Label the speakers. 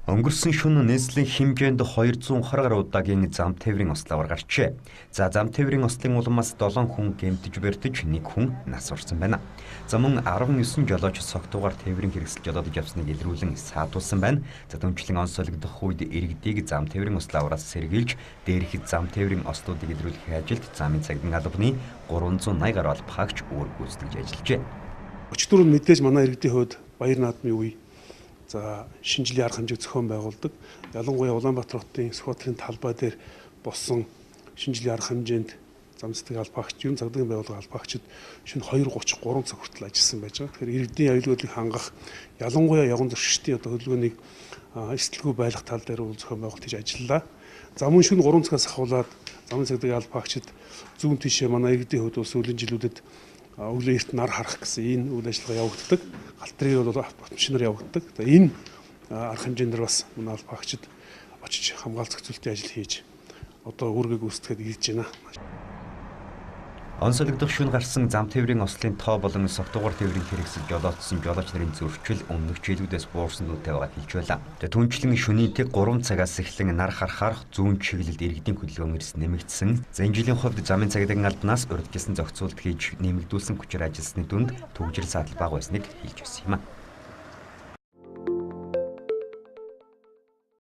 Speaker 1: Өнгөрсөн шөнө нийслэлийн хэмжээнд 220 гаруй удаагийн зам тээврийн ослоор гарчээ. За зам тээврийн ослын улмаас 7 хүн гэмтэж бэртэж 1 хүн нас орсон байна. За мөн 19 жолооч согтуугаар тээврийн хэрэгсэл жолоодож явсныг илрүүлэн саатуулсан байна. За түнчлэн онц солигдох үед иргэдийг зам тээврийн ослооноос сэргийлж дээрх зам тээврийн ослуудыг илрүүлэх ажилд замын цагийн албаны 380 гаруй албаагч үүрэг гүйцэтгэж ажиллажээ.
Speaker 2: Өчигдөр нь мэдээж манай иргэдийн хувьд баяр наадмын үе. За шинэ жилийн арга хэмжээг зохион байгуулдаг. Ялангуяа Улаанбаатар хотын Сүхбаатарын талбай дээр болсон шинэ жилийн арга хэмжээнд зам цэцэг албаагч, ерөн цагдаагийн байгууллага албаагчид шөнө 2:30 3 цаг хүртэл ажилласан байж байгаа. Тэгэхээр иргэдийн аюулгүйдлийг хангах, ялангуяа явган зөрчилтийн хөдөлгөөнийг эрсдэлгүй байлгах тал дээр зохион байгуулалт хийж ажиллалаа. За мөн шөнө 3 цагаас ахуулаад замын цагдаагийн албаагчид зүүн тишээ манай иргэдийн хувьд ус сүүлийн жилүүдэд өглөө эрт нар харах гэсэн энэ үйл ажиллагаа явагддаг. Галтрыг бол автомашинаар явагддаг. За энэ арга хэмжээнд бас манай албаагчид очиж хамгаалц зохицуултын ажил хийж одоо үүргийг үүсгэхэд ирж байна.
Speaker 1: Онцлогдох шөнө гарсан зам тээврийн ослын тоо болон согтуугаар тээврийн хэрэгсэл жолоодсон жолооч нарын зөрчил өмнөх жилүүдээс буурсан дүүтэй байгааг хэлж байлаа. Түнчлэн шөнийн тэг 3 цагаас эхлэн нар харахаар зүүн чиглэлд иргэдийн хөдөлгөөн эрс нэмэгдсэн. За энэ жилийн хувьд замын цагдаагийн албанаас урьдчилсан зохицуулт хийж нэмэгдүүлсэн хүчээр ажилласны дүнд төгжрөл саатал бага байсныг хэлж байсан юм а.